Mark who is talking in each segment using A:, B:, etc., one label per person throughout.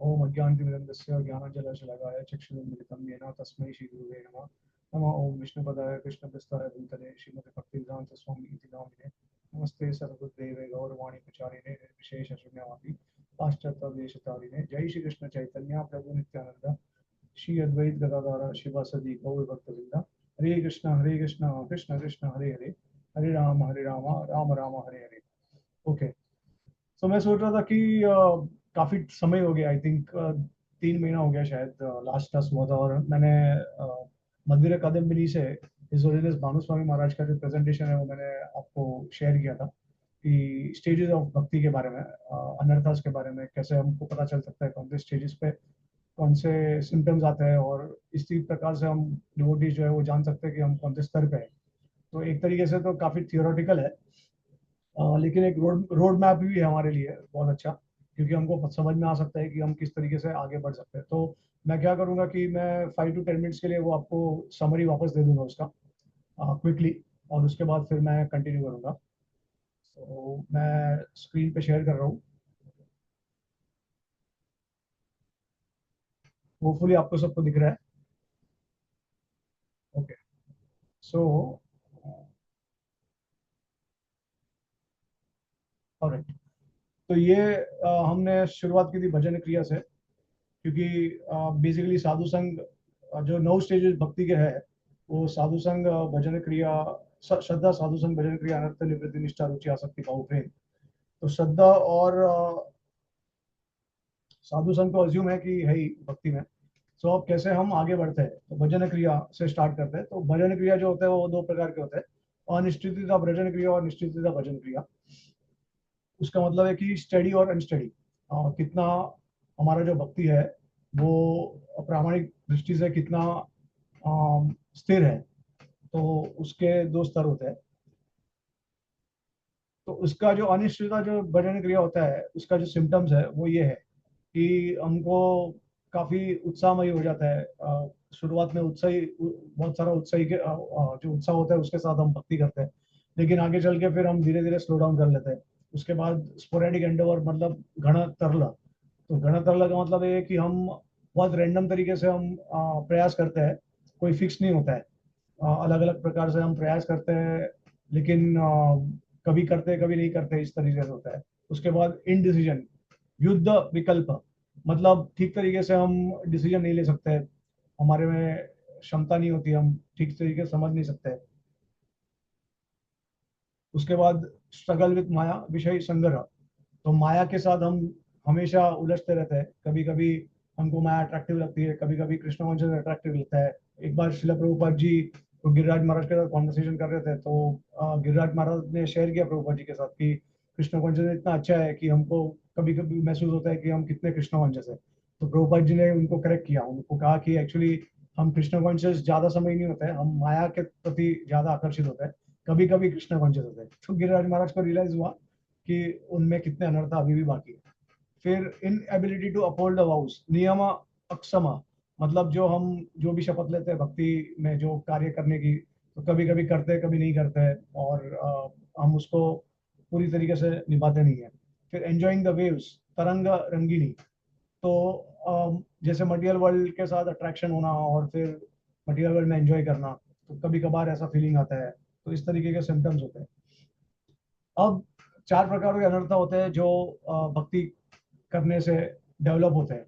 A: ओम अज्ञानतिमिरन्दस्य ज्ञानाञ्जनशलाकाय चक्षुरुन्मिलितं येन तस्मै श्रीगुरुवे नमः। नमः ओम विष्णुपदाय कृष्णप्रस्थाय भूतले श्रीमते भक्तिवेदान्त स्वामी इति नामिने। नमस्ते सर्वभूतदेवे गौरवाणी प्रचारिणे निर्विशेष शून्यवादी पाश्चात्यदेशतारिणे। जय श्री कृष्ण चैतन्य प्रभु नित्यानंद श्री अद्वैत गदाधर शिवासदि गौर भक्तवृंदा। हरे कृष्ण कृष्ण कृष्ण हरे हरे, हरे राम राम राम हरे हरे। ओके, तो मैं सोच रहा था कि काफी समय हो गया, आई थिंक 3 महीना हो गया शायद लास्ट क्लास हुआ था, और मैंने मंदिर कादम्बिनी से हिज होलीनेस भानु स्वामी महाराज का जो प्रेजेंटेशन है वो मैंने आपको शेयर किया था कि स्टेजेस ऑफ भक्ति के बारे में, अनर्थास के बारे में, कैसे हमको पता चल सकता है कौन से स्टेजेस पे कौन से सिम्टम्स आते हैं, और इसी प्रकार से हम डिवोटीज जो है वो जान सकते हैं कि हम कौन से स्तर पे हैं। तो एक तरीके से तो काफी थियोरेटिकल है, लेकिन एक रोड मैप भी है हमारे लिए बहुत अच्छा, क्योंकि हमको समझ में आ सकता है कि हम किस तरीके से आगे बढ़ सकते हैं। तो मैं क्या करूंगा कि मैं 5 to 10 मिनट्स के लिए वो आपको समरी वापस दे दूंगा उसका क्विकली, और उसके बाद फिर मैं कंटिन्यू करूंगा। तो मैं स्क्रीन पे शेयर कर रहा हूँ, होपफुली आपको सबको दिख रहा है। ओके, सो ऑलराइट, तो ये हमने शुरुआत की थी भजन क्रिया से, क्योंकि बेसिकली साधु संग जो 9 स्टेजेस भक्ति के है वो साधु संग भजन क्रिया श्रद्धा साधु संग भजन क्रिया अनर्थ निवृत्ति निष्ठा रुचि आसक्ति भाव प्रेम। तो श्रद्धा और साधु संग तो अज्यूम है कि है ही भक्ति में। सो अब कैसे हम आगे बढ़ते हैं, तो भजन क्रिया से स्टार्ट करते हैं। तो भजन क्रिया जो होता है वो 2 प्रकार के होते हैं, अनिश्चितता भजन क्रिया और निश्चितता भजन क्रिया। उसका मतलब है कि स्टडी और अनस्टडी, कितना हमारा जो भक्ति है वो प्रामाणिक दृष्टि से कितना स्थिर है। तो उसके 2 स्तर होते हैं। तो उसका जो अनिश्चितता जो भजन क्रिया होता है उसका जो सिम्टम्स है वो ये है कि हमको काफी उत्साहमय हो जाता है। शुरुआत में उत्साही, बहुत सारा उत्साही के जो उत्साह होता है उसके साथ हम भक्ति करते हैं, लेकिन आगे चल के फिर हम धीरे धीरे स्लो डाउन कर लेते हैं। उसके बाद स्पोरेडिक एंडोवर, मतलब घना तरला। तो घना तरला का मतलब ये है कि हम बहुत रैंडम तरीके से हम प्रयास करते हैं, कोई फिक्स नहीं होता है। अलग अलग प्रकार से हम प्रयास करते हैं, लेकिन कभी करते हैं कभी नहीं करते, इस तरीके से होता है। उसके बाद इनडिसीजन, युद्ध विकल्प, मतलब ठीक तरीके से हम डिसीजन नहीं ले सकते, हमारे में क्षमता नहीं होती, हम ठीक तरीके से समझ नहीं सकते। उसके बाद स्ट्रगल विथ माया विषय संग्रह। तो माया के साथ हम हमेशा उलझते रहते हैं। कभी कभी हमको माया अट्रैक्टिव लगती है, कभी कभी कृष्ण कॉन्शियस अट्रैक्टिव लगता है। एक बार शिला प्रभुपाद जी तो गिरिराज महाराज के साथ कॉन्वर्सेशन कर रहे थे, तो गिरिराज महाराज ने शेयर किया प्रभुपाद जी के साथ कि कृष्ण कॉन्शियस इतना अच्छा है कि हमको कभी कभी महसूस होता है कि हम कितने कृष्ण कॉन्शियस है। तो प्रभुपाद जी ने उनको करेक्ट किया, उनको कहा कि एक्चुअली हम कृष्ण कॉन्शियस ज्यादा समय नहीं होता है, हम माया के प्रति ज्यादा आकर्षित होते हैं, कभी कभी कृष्ण कॉन्शियस होते हैं। तो गिरिराज महाराज को रियलाइज हुआ कि उनमें कितने अनर्थ अभी भी बाकी है। फिर inability to uphold the vows, नियम अक्षमा, मतलब जो हम जो भी शपथ लेते हैं भक्ति में जो कार्य करने की, तो कभी कभी करते हैं कभी नहीं करते हैं, और हम उसको पूरी तरीके से निभाते नहीं है। फिर एंजॉइंग द वेव्स, तरंग रंगिनी। तो जैसे मटेरियल वर्ल्ड के साथ अट्रैक्शन होना और फिर मटेरियल वर्ल्ड में एंजॉय करना, तो कभी कभार ऐसा फीलिंग आता है। तो इस तरीके के सिम्टम्स होते हैं। अब 4 प्रकार के अनर्थ होते हैं जो भक्ति करने से डेवलप होते हैं।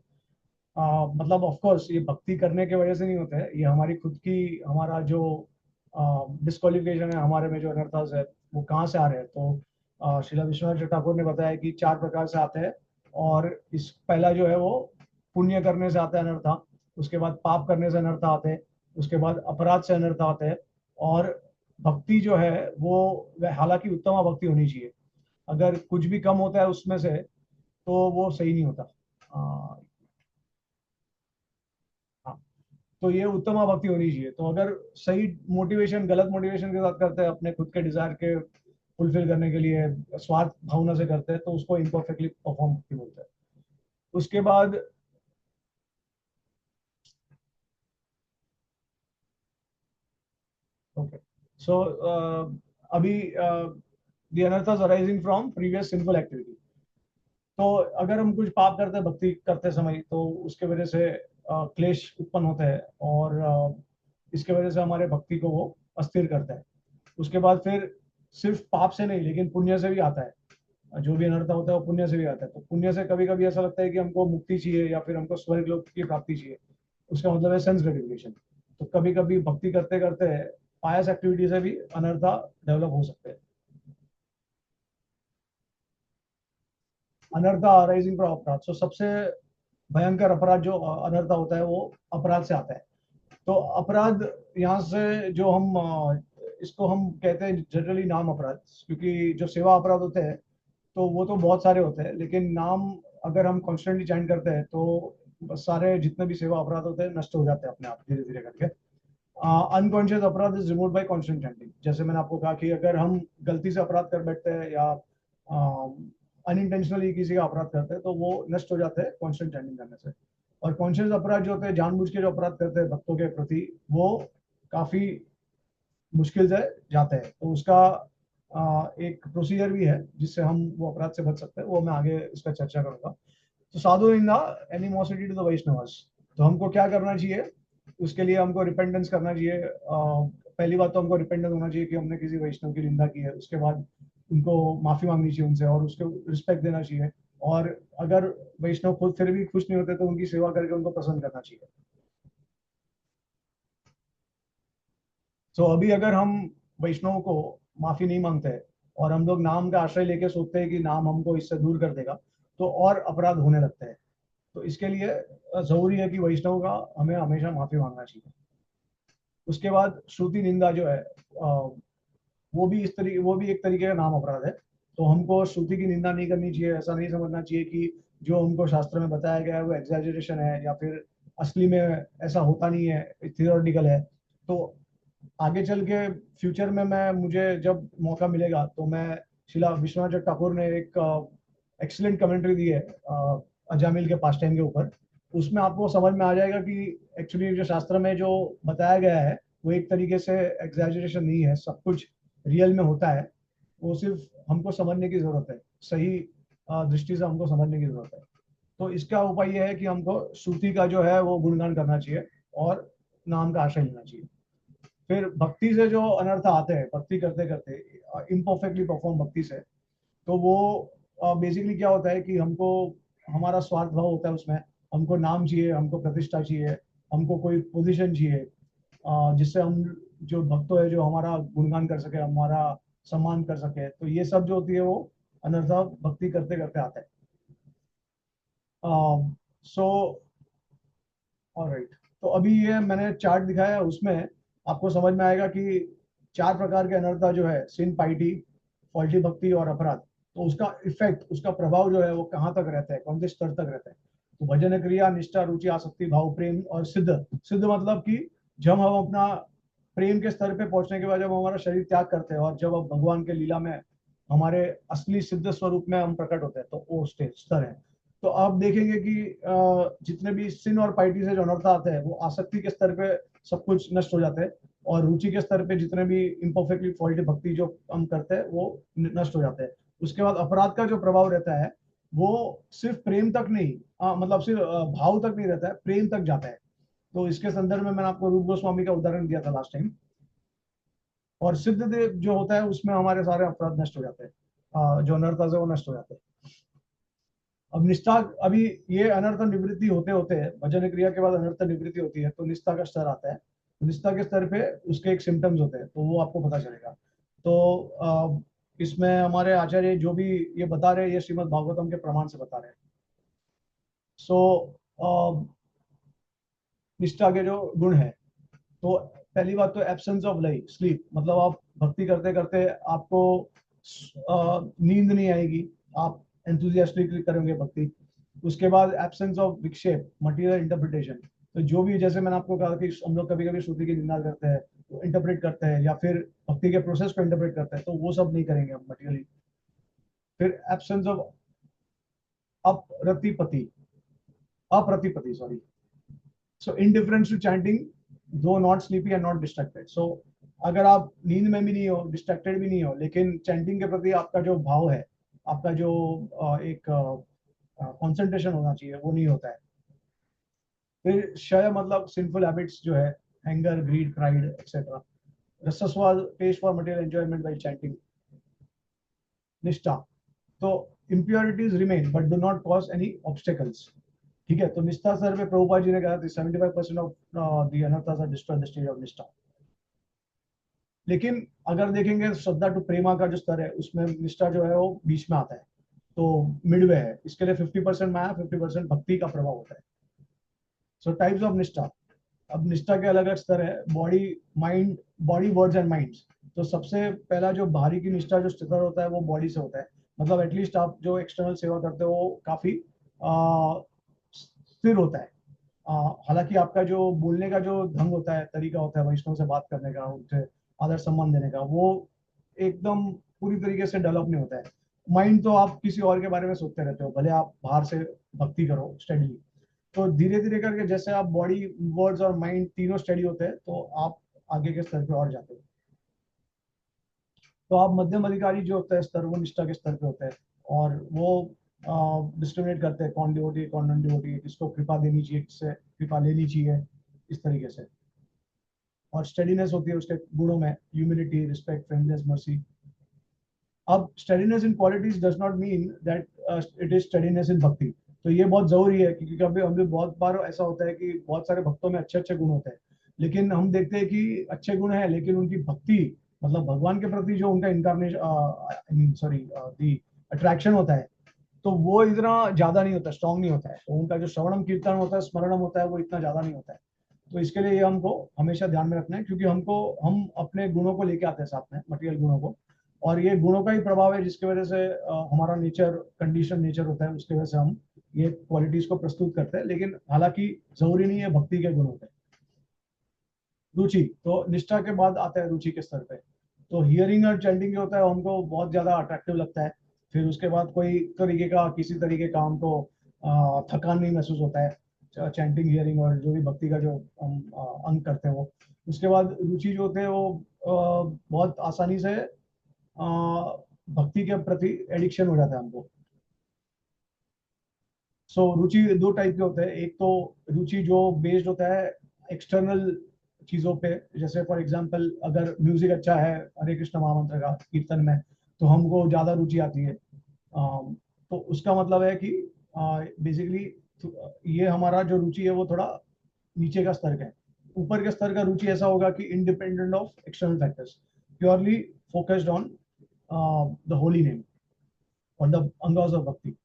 A: मतलब ऑफ कोर्स ये भक्ति करने की वजह से नहीं होते हैं, ये हमारी खुद की, हमारा जो डिस्क्वालिफिकेशन है, हमारे में जो अनर्थास है वो कहाँ से आ रहे हैं। तो श्रीला विश्वनाथ ठाकुर ने बताया कि 4 प्रकार से आते हैं, और इस पहला जो है वो पुण्य करने से आता है अनर्था, उसके बाद पाप करने से अनर्था आते हैं, उसके बाद अपराध से अनर्थ आते हैं, और भक्ति जो है वो हालांकि उत्तम भक्ति होनी चाहिए, अगर कुछ भी कम होता है उसमें से तो वो सही नहीं होता। हाँ, तो ये उत्तम भक्ति होनी चाहिए। तो अगर सही मोटिवेशन, गलत मोटिवेशन के साथ करते हैं, अपने खुद के डिजायर के फुलफिल करने के लिए स्वार्थ भावना से करते हैं, तो उसको इम्परफेक्टली परफॉर्म भक्ति बोलते हैं। उसके बाद ओके, सो अभी the anarthas arising from previous simple activity. तो अगर हम कुछ पाप करते हैं भक्ति करते समय, तो उसके वजह से क्लेश उत्पन्न होते हैं, और इसके वजह से हमारे भक्ति को वो अस्थिर करता है। उसके बाद फिर सिर्फ पाप से नहीं, लेकिन पुण्य से भी आता है। जो भी अनर्थ होता है वो पुण्य से भी आता है। तो पुण्य से कभी कभी ऐसा लगता है कि हमको मुक्ति चाहिए या फिर हमको स्वर्ग लोक की प्राप्ति चाहिए। उसका मतलब है सेंस ग्रेटिफिकेशन। तो कभी कभी भक्ति करते करते पायस एक्टिविटी से भी अनर्था डेवलप हो सकते हैं। अनर्था अराइजिंग फ्रॉम अपराध। सो सबसे भयंकर अपराध जो अनर्था होता है वो अपराध से आता है। तो अपराध यहाँ से जो हम इसको हम कहते हैं जनरली नाम अपराध, क्योंकि जो सेवा अपराध होते हैं तो वो तो बहुत सारे होते हैं, लेकिन नाम अगर हम कॉन्स्टेंटली चैंट करते हैं तो सारे जितने भी सेवा अपराध होते हैं नष्ट हो जाते हैं अपने आप धीरे धीरे करके। अनकॉन्शियस अपराध is remove by constant chanting. जैसे मैंने आपको कहा कि अगर हम गलती से अपराध कर बैठते हैं या अनइंटेंशनली किसी का अपराध करते हैं तो वो नष्ट हो जाते हैं कॉन्स्टेंट चैंटिंग करने से। और कॉन्शियस अपराध जो होते हैं, जानबूझ के जो अपराध करते हैं भक्तों के प्रति, वो काफी मुश्किल से जाते हैं। तो उसका एक प्रोसीजर भी है जिससे हम वो अपराध से बच सकते हैं, वो मैं आगे इसका चर्चा करूंगा। तो साधु निंदा एनिमोसिटी टू द वैष्णवस। तो हमको क्या करना चाहिए? उसके लिए हमको रिपेंटेंस करना चाहिए। पहली बात तो हमको रिपेंटेंस होना चाहिए कि हमने किसी वैष्णव की निंदा की है। उसके बाद उनको माफी मांगनी चाहिए उनसे और उसको रिस्पेक्ट देना चाहिए। और अगर वैष्णव खुद फिर भी खुश नहीं होते तो उनकी सेवा करके उनको प्रसन्न करना चाहिए। तो अभी अगर हम वैष्णव को माफी नहीं मांगते हैं और हम लोग नाम का आश्रय लेके सोचते हैं कि नाम हमको इससे दूर कर देगा, तो और अपराध होने लगते हैं। तो इसके लिए जरूरी है कि वैष्णव का हमें हमेशा माफी मांगना चाहिए। उसके बाद श्रुति निंदा जो है, वो भी एक तरीके का नाम अपराध है। तो हमको श्रुति की निंदा नहीं करनी चाहिए। ऐसा नहीं समझना चाहिए कि जो हमको शास्त्र में बताया गया है वो एग्जैजरेशन है या फिर असली में ऐसा होता नहीं है, थियोरटिकल है। तो आगे चल के फ्यूचर में मैं मुझे जब मौका मिलेगा तो मैं, शिला विश्वनाथ ठाकुर ने एक एक्सीलेंट कमेंट्री दी है अजामिल के पास टाइम के ऊपर। उसमें आपको समझ में आ जाएगा कि एक्चुअली जो शास्त्र में जो बताया गया है वो एक तरीके से एग्जैजरेशन नहीं है, सब कुछ रियल में होता है। वो सिर्फ हमको समझने की जरूरत है, सही दृष्टि से हमको समझने की जरूरत है। तो इसका उपाय यह है कि हमको श्रुति का जो है वो गुणगान करना चाहिए और नाम का आश्रय लेना चाहिए। फिर भक्ति से जो अनर्थ आते हैं भक्ति करते करते, इम्परफेक्टली परफॉर्म भक्ति से, तो वो बेसिकली क्या होता है कि हमको हमारा स्वार्थ भाव होता है उसमें। हमको नाम चाहिए, हमको प्रतिष्ठा चाहिए, हमको कोई पोजीशन चाहिए, जिससे हम जो भक्त है जो हमारा गुणगान कर सके, हमारा सम्मान कर सके। तो ये सब जो होती है वो अनर्था भक्ति करते करते आता है। So alright. तो अभी ये मैंने चार्ट दिखाया है, उसमें आपको समझ में आएगा कि चार प्रकार के अनर्था जो है, सिन, पाइटी, फॉल्टी भक्ति और अपराध। तो उसका इफेक्ट, उसका प्रभाव जो है वो कहाँ तक रहता है, कौन से स्तर तक रहता है। तो भजन क्रिया, निष्ठा, रुचि, आसक्ति, भाव, प्रेम और सिद्ध। सिद्ध मतलब कि जब हम अपना प्रेम के स्तर पे पहुंचने के बाद जब हम हमारा शरीर त्याग करते हैं और जब हम भगवान के लीला में हमारे असली सिद्ध स्वरूप में हम प्रकट होते हैं, तो वो स्टेज स्तर है। तो आप देखेंगे कि जितने भी सिन और पाइटी से जो अनर्थ आते हैं वो आसक्ति के स्तर पे सब कुछ नष्ट हो जाते हैं, और रुचि के स्तर पे जितने भी इम्परफेक्टली फॉल्टी भक्ति जो हम करते हैं वो नष्ट हो जाते हैं। उसके बाद अपराध का जो प्रभाव रहता है वो सिर्फ प्रेम तक नहीं, मतलब सिर्फ भाव तक नहीं रहता है, प्रेम तक जाता है। तो इसके संदर्भ में मैंने आपको रूप गोस्वामी का उदाहरण दिया था लास्ट टाइम। और सिद्ध देव जो होता है उसमें हमारे सारे अपराध नष्ट हो जाते हैं, जो अनर्थ है वो नष्ट हो जाते हैं। अब निष्ठा, अभी ये अनर्थ निवृत्ति होते होते है, भजन क्रिया के बाद अनर्थ निवृत्ति होती है तो निष्ठा का स्तर आता है। तो निष्ठा के स्तर पे उसके एक सिम्टम्स होते हैं, तो वो आपको पता चलेगा। तो इसमें हमारे आचार्य जो भी ये बता रहे हैं ये श्रीमद् भागवतम के प्रमाण से बता रहे हैं। सो निष्ठा के जो गुण है, तो पहली बात तो एब्सेंस ऑफ लाइफ स्लीप, मतलब आप भक्ति करते करते आपको नींद नहीं आएगी, आप एंथुजियास्टिकली करेंगे भक्ति। उसके बाद एब्सेंस ऑफ विक्षेप, मटेरियल इंटरप्रिटेशन। तो जो भी, जैसे मैंने आपको कहा कि हम लोग कभी कभी श्रुति की निंदा करते हैं, तो इंटरप्रेट करते हैं या फिर भक्ति के प्रोसेस को इंटरप्रेट करते हैं, तो वो सब नहीं करेंगे हम मटेरियली। फिर एब्सेंस ऑफ अप्रतिपति, अप्रतिपति sorry, so indifference to chanting, do not sleepy and not distracted. So अगर आप नींद में भी नहीं हो, डिस्ट्रैक्टेड भी नहीं हो, लेकिन चैंटिंग के प्रति आपका जो भाव है, आपका जो एक कंसंट्रेशन होना चाहिए, वो नहीं होता है। फिर क्षय मतलब सिंफुल हैबिट्स जो है, एंगर, ग्रीड, प्राइड एक्सेट्रा। रसस्वाद, taste for material enjoyment by chanting. निष्ठा, तो impurities remain but do not cause any obstacles। ठीक है, तो निष्ठा स्तर पे प्रभुपाद जी ने कहा था 75% of the anarthas are destroyed the stage of nishtha. लेकिन अगर देखेंगे श्रद्धा टू प्रेमा का जो स्तर है, उसमें निष्ठा जो है वो बीच में आता है, तो मिडवे है। इसके लिए 50% माया, 50% भक्ति का प्रभाव होता है। सो टाइप्स ऑफ निष्ठा। अब निष्ठा के अलग अलग स्तर है, body, mind, body, words and minds. तो सबसे पहला जो बाहरी की निष्ठा जो स्तर होता है वो बॉडी से होता है, मतलब एटलीस्ट आप जो एक्सटर्नल सेवा करते हो वो काफी स्थिर होता है। हालांकि आपका जो बोलने का जो ढंग होता है, तरीका होता है वैष्णव से बात करने का, उनसे आदर सम्मान देने का, वो एकदम पूरी तरीके से डेवलप नहीं होता है। माइंड तो आप किसी और के बारे में सोचते रहते हो, भले आप बाहर से भक्ति करो स्टडीली। तो धीरे धीरे करके जैसे आप बॉडी, वर्ड्स और माइंड तीनों स्टडी होते हैं, तो आप आगे के स्तर पे और जाते हो। तो आप मध्यम अधिकारी जो होता है स्तर, वो निष्ठा के स्तर पे होता है, और वो डिस्क्रिमिनेट करते हैं कौन डिवोटी कौन नॉन डिवोटी, किसको कृपा देनी चाहिए, किससे कृपा लेनी चाहिए, इस तरीके से। और स्टेडीनेस होती है उसके गुणों में, ह्यूमिलिटी, रिस्पेक्ट, फ्रेंडलीनेस, मर्सी। अब steadiness in qualities does not mean that it is steadiness in bhakti. तो ये बहुत जरूरी है, क्योंकि कभी हम भी बहुत बार ऐसा होता है कि बहुत सारे भक्तों में अच्छे अच्छे गुण होते हैं, लेकिन हम देखते हैं कि अच्छे गुण है लेकिन उनकी भक्ति, मतलब भगवान के प्रति जो उनका incarnation, I mean sorry, the attraction होता है, तो वो इतना ज्यादा नहीं होता, स्ट्रांग नहीं होता है। तो उनका जो श्रवणम कीर्तन होता है, स्मरणम होता है, वो इतना ज्यादा नहीं होता है। तो इसके लिए ये हमको हमेशा ध्यान में रखना है, क्योंकि हम अपने गुणों को लेके आते हैं साथ में, मटेरियल गुणों को, और ये गुणों का ही प्रभाव है जिसकी वजह से हमारा नेचर, कंडीशन नेचर होता है, उसकी वजह से हम ये क्वालिटीज को प्रस्तुत करते हैं। लेकिन हालांकि जरूरी नहीं है भक्ति के गुण होते हैं। रुचि, तो निष्ठा के बाद आता है रुचि के स्तर पे। तो हियरिंग और चैंटिंग जो होता है हमको बहुत ज्यादा अट्रैक्टिव लगता है। फिर उसके बाद कोई तरीके का, किसी तरीके का हमको थकान नहीं महसूस होता है, चैंटिंग, हियरिंग और जो भी भक्ति का जो हम अंग करते हैं वो। उसके बाद रुचि जो होते हैं वो बहुत आसानी से भक्ति के प्रति एडिक्शन हो जाता है हमको। सो रुचि दो टाइप के होते हैं। एक तो रुचि जो बेस्ड होता है एक्सटर्नल चीजों पे, जैसे फॉर एग्जांपल अगर म्यूजिक अच्छा है हरे कृष्ण महामंत्र का कीर्तन में, तो हमको ज्यादा रुचि आती है। तो उसका मतलब है कि बेसिकली ये हमारा जो रुचि है वो थोड़ा नीचे का स्तर का है। ऊपर के स्तर का रुचि ऐसा होगा कि independent of external factors, purely focused on the holy name और द अंगास ऑफ भक्ति।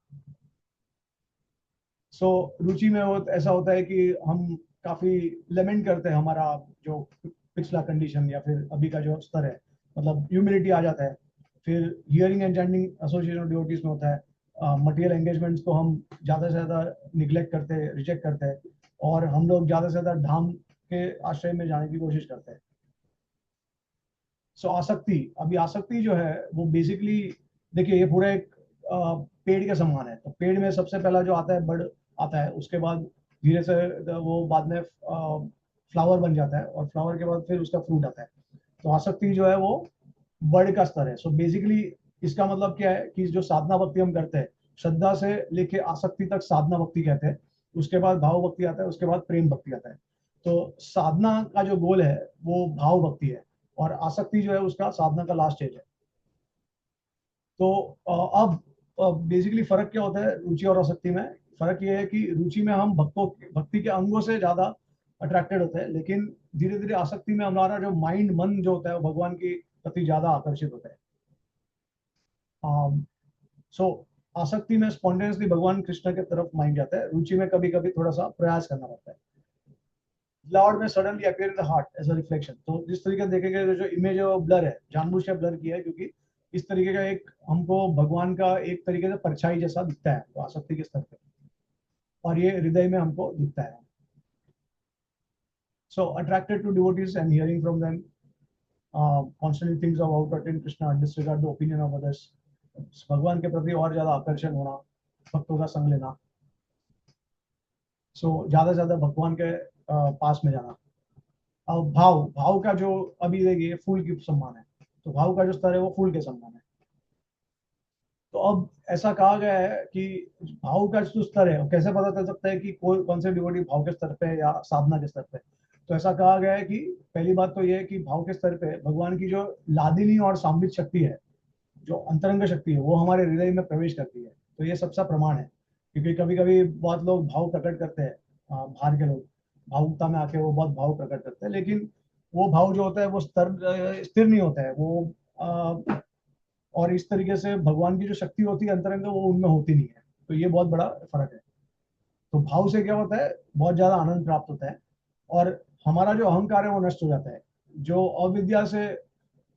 A: सो रुचि में वो ऐसा होता है कि हम काफी लेमेंट करते हैं हमारा जो पिछला कंडीशन या फिर अभी का जो स्तर है, मतलब ह्यूमिलिटी आ जाता है। फिर hearing and chanting association of devotees में होता है, मटेरियल एंगेजमेंट्स को हम ज्यादा से ज्यादा निग्लेक्ट करते हैं, रिजेक्ट करते हैं, और हम लोग ज्यादा से ज्यादा धाम के आश्रय में जाने की कोशिश करते हैं। सो आसक्ति, अभी आसक्ति जो है वो बेसिकली, देखिए ये पूरा एक पेड़ के समान है। तो पेड़ में सबसे पहला जो आता है बड़ आता है, उसके बाद धीरे से वो बाद में फ्लावर बन जाता है, और फ्लावर के बाद फिर उसका फ्रूट आता है। तो आसक्ति जो है वो बड़ का स्तर है। सो बेसिकली इसका मतलब क्या है कि जो साधना भक्ति हम करते हैं, श्रद्धा से लेके आसक्ति तक साधना भक्ति कहते हैं। उसके बाद भाव भक्ति आता है, उसके बाद प्रेम भक्ति आता है। तो साधना का जो गोल है वो भाव भक्ति है, और आसक्ति जो है उसका साधना का लास्ट स्टेज है। तो अब बेसिकली फर्क क्या होता है रुचि और आसक्ति में? फर्क ये है कि रुचि में हम भक्तों, भक्ति के अंगों से ज्यादा अट्रैक्टेड होते हैं, लेकिन धीरे धीरे आसक्ति में हमारा जो माइंड, मन जो होता है वो भगवान के प्रति ज्यादा आकर्षित होता है। सो आसक्ति में स्पॉन्टेनियसली भगवान कृष्ण के तरफ माइंड जाता है, रुचि में कभी कभी थोड़ा सा प्रयास करना पड़ता है। लॉर्ड में suddenly appear in the heart as a reflection. तो जिस तरीके से देखेंगे जो इमेज है वो ब्लर है, जानबूझ के ब्लर किया है, क्योंकि इस तरीके का एक हमको भगवान का एक तरीके से परछाई जैसा दिखता है तो आसक्ति के स्तर पे, और ये हृदय में हमको दिखता है। So attracted to devotees and hearing from them, constantly things about attain Krishna, disregard the opinion of others. भगवान के प्रति और ज्यादा आकर्षण होना, भक्तों का संग लेना। सो ज्यादा से ज्यादा भगवान के पास में जाना। अब भाव, भाव का जो अभी देखिए फूल की सम्मान है, तो भाव का जो स्तर है वो फूल के सम्मान है। तो अब ऐसा कहा गया है कि भाव का जो स्तर है, कैसे पता चल सकता है कि कौन से डिवोटी भाव के स्तर पे है या साधना के स्तर पे है? तो ऐसा कहा गया है कि पहली बात तो ये है कि भाव के स्तर पे भगवान की जो लादिनी और सांबित शक्ति है, जो अंतरंग शक्ति है, वो हमारे हृदय में प्रवेश करती है। तो ये सबसे प्रमाण है, क्योंकि कभी कभी बहुत लोग भाव प्रकट करते हैं, बाहर के लोग भावुकता में आके वो बहुत भाव प्रकट करते हैं, लेकिन वो भाव जो होता है वो स्थिर नहीं होता है वो। और इस तरीके से भगवान की जो शक्ति होती है अंतरंग, वो उनमें होती नहीं है। तो ये बहुत बड़ा फर्क है। तो भाव से क्या होता है, बहुत ज्यादा आनंद प्राप्त होता है, और हमारा जो अहंकार है वो नष्ट हो जाता है। जो अविद्या से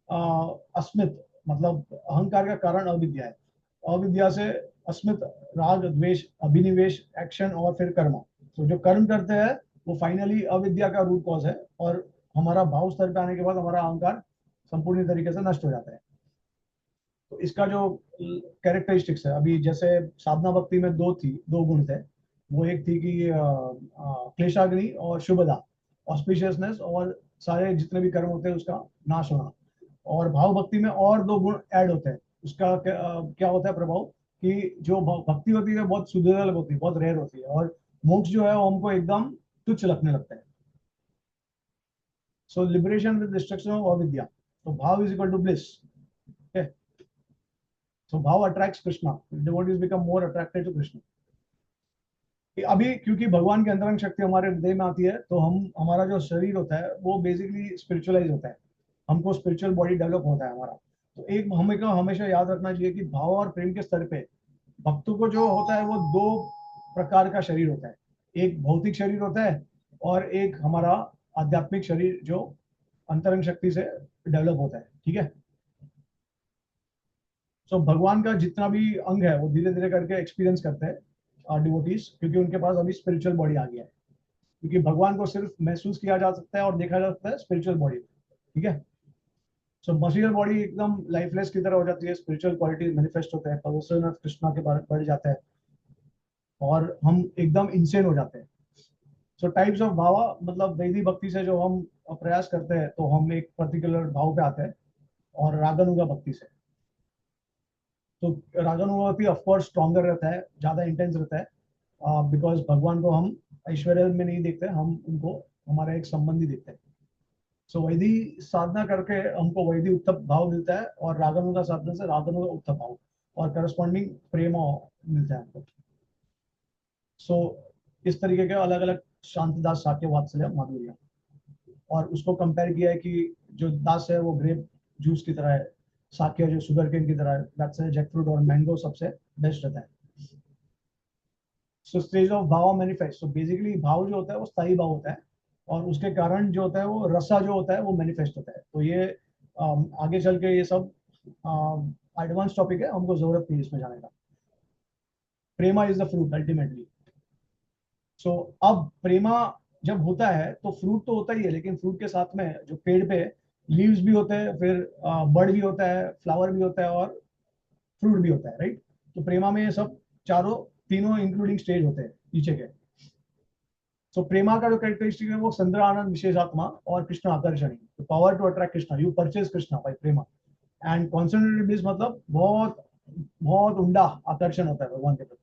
A: अस्मित, मतलब अहंकार का कारण अविद्या है। अविद्या से अस्मित राग द्वेष अभिनिवेश एक्शन और फिर कर्म। तो जो कर्म करते हैं वो फाइनली अविद्या का रूट कॉज है, और हमारा भाव स्तर पे आने के बाद हमारा अहंकार संपूर्ण तरीके से नष्ट हो जाता है। तो इसका जो कैरेक्टरिस्टिक्स है, अभी जैसे साधना भक्ति में दो गुण थे। वो एक थी कि क्लेशाग्नि और शुभदा, ऑस्पिशियसनेस और सारे जितने भी कर्म होते हैं उसका नाश होना। और भाव भक्ति में और दो गुण ऐड होते हैं। उसका क्या होता है प्रभाव, कि जो भक्ति होती है बहुत सुदृढ़ होती है, बहुत रेयर होती है, और मोक्ष जो है वो हमको एकदम तुच्छ लगने लगता है। So liberation with destruction of अविद्या। तो भाव is equal to bliss. So भाव attracts Krishna. Devotees become more attracted to Krishna. अभी क्योंकि भगवान की अंतरंग शक्ति हमारे हृदय में आती है, तो हमारा जो शरीर होता है वो बेसिकली स्पिरिचुअलाइज होता है। हमको स्पिरिचुअल बॉडी डेवलप होता है हमारा। तो एक हमें को हमेशा याद रखना चाहिए कि भाव और प्रेम के स्तर पे भक्तों को जो होता है वो दो प्रकार का शरीर होता है। एक भौतिक शरीर होता है, और एक हमारा आध्यात्मिक शरीर जो अंतरंग शक्ति से डेवलप होता है। ठीक है। सो भगवान का जितना भी अंग है वो धीरे धीरे करके एक्सपीरियंस करते हैं डिवोटीज, क्योंकि उनके पास अभी स्पिरिचुअल बॉडी आ गया है। क्योंकि भगवान को सिर्फ महसूस किया जा सकता है और देखा जा सकता है स्पिरिचुअल बॉडी। ठीक है। सो मटेरियल बॉडी एकदम लाइफलेस की तरह हो जाती है, स्पिरिचुअल क्वालिटी मैनिफेस्ट होते हैं, पवित्र कृष्णा के बारे बढ़ जाता है, और हम एकदम इंसेन हो जाते हैं। सो टाइप्स ऑफ भावा, मतलब वैदिक भक्ति से जो हम प्रयास करते हैं तो हम एक पर्टिकुलर भाव पे आते हैं, और रागानुगा भक्ति से तो रागानुगति ऑफकोर्स स्ट्रॉन्गर रहता है, ज्यादा इंटेंस रहता है, बिकॉज भगवान को हम ऐश्वर्य में नहीं देखते, हम उनको हमारा एक संबंधी देखते हैं। सो वैदी साधना करके हमको वैदी उत्तप भाव मिलता है, और रागानुगा साधना से रागानुगा उत्तप भाव, और करस्पॉन्डिंग प्रेम मिलता है हमको। सो इस तरीके के अलग अलग शांतिदास साक्य वात्सल्य माधुर्य। और उसको कंपेयर किया है कि जो दास है वो ग्रेप जूस की तरह है, साक्य जो शुगर केन की तरह है, दैट्स जैक फ्रूट और मैंगो सबसे बेस्ट रहता है। सो स्टेज ऑफ भाव मैनिफेस्ट। तो बेसिकली भाव जो होता है वो स्थायी भाव होता है, और उसके कारण जो होता है वो रसा जो होता है वो मैनिफेस्ट होता है। तो ये आगे चल के ये सब एडवांस टॉपिक है, हमको जरूरत नहीं इसमें जाने का। प्रेमा इज द फ्रूट अल्टीमेटली। सो अब प्रेमा जब होता है तो फ्रूट तो होता ही है, लेकिन फ्रूट के साथ में जो पेड़ पे लीव्स भी होते हैं, फिर बर्ड भी होता है, फ्लावर भी होता है, और फ्रूट भी होता है, राइट। तो प्रेमा में ये सब चारों तीनों इंक्लूडिंग स्टेज होते हैं नीचे के। सो प्रेमा का जो कैरेक्टरिस्टिक है वो संद्र आनंद विशेषात्मा और कृष्ण आकर्षणी, तो power to attract Krishna, you purchase Krishna by प्रेमा। एंड कॉन्सेंट्रेटेड ब्लिस मतलब बहुत बहुत उंडा आकर्षण होता है भगवान के प्रति।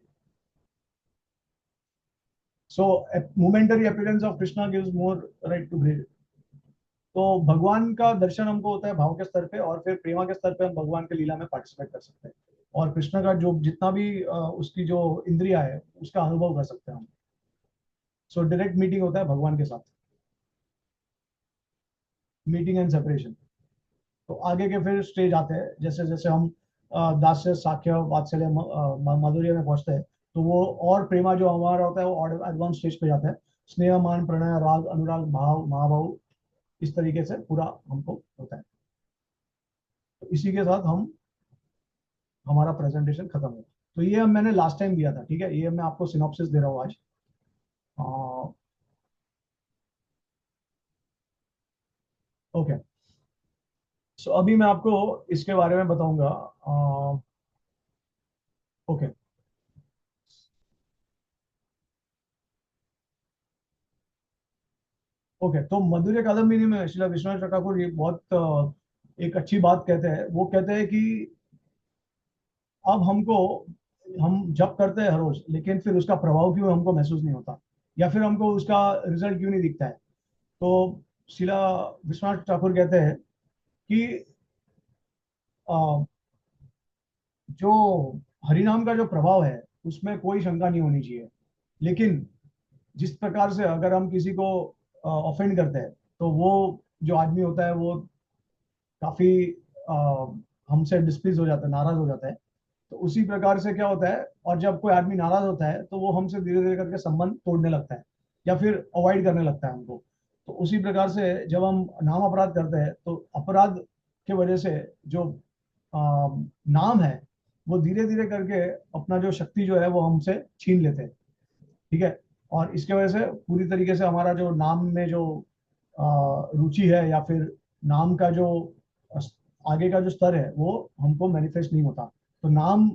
A: So momentary appearance of Krishna gives more right to breathe. तो भगवान का दर्शन हमको होता है भाव के स्तर पे, और फिर प्रेमा के स्तर पे हम भगवान के लीला में पार्टिसिपेट कर सकते हैं, और कृष्ण का जो जितना भी उसकी जो इंद्रिया है उसका अनुभव कर सकते हैं हम। सो डायरेक्ट मीटिंग होता है भगवान के साथ, मीटिंग एंड सेपरेशन। तो आगे के फिर स्टेज आते हैं, जैसे जैसे हम दास्य साख्य वात्सल्य माधुर्य में पहुंचते हैं, तो वो और प्रेमा जो हमारा होता है वो और एडवांस स्टेज पे जाता है। स्नेह मान प्रणय राग अनुराग भाव महाभाव, इस तरीके से पूरा हमको होता है। तो इसी के साथ हम हमारा प्रेजेंटेशन खत्म हो। तो ये मैंने लास्ट टाइम दिया था, ठीक है, ये मैं आपको सिनॉप्सिस दे रहा हूँ आज। ओके। सो अभी मैं आपको इसके बारे में बताऊंगा। ओके। ओके, तो मधुर्य कादम्बिनी में श्रीला विश्वनाथ ठाकुर ये बहुत एक अच्छी बात कहते हैं। वो कहते हैं कि अब हम जप करते हैं हर रोज, लेकिन फिर उसका प्रभाव क्यों हमको महसूस नहीं होता, या फिर हमको उसका रिजल्ट क्यों नहीं दिखता है? तो शिला विश्वनाथ ठाकुर कहते हैं कि अ, जो हरिनाम का जो प्रभाव है उसमें कोई शंका नहीं होनी चाहिए, लेकिन जिस प्रकार से अगर हम किसी को ऑफेंड करते हैं, तो वो जो आदमी होता है वो काफी अ, हमसे डिस्प्लीज हो जाता है, नाराज हो जाता है। तो उसी प्रकार से क्या होता है, और जब कोई आदमी नाराज होता है तो वो हमसे धीरे धीरे करके संबंध तोड़ने लगता है, या फिर अवॉइड करने लगता है हमको। तो उसी प्रकार से जब हम नाम अपराध करते हैं, तो अपराध के वजह से जो नाम है वो धीरे धीरे करके अपना जो शक्ति जो है वो हमसे छीन लेते हैं। ठीक है। और इसके वजह से पूरी तरीके से हमारा जो नाम में जो रुचि है, या फिर नाम का जो आगे का जो स्तर है वो हमको मैनिफेस्ट नहीं होता। तो नाम,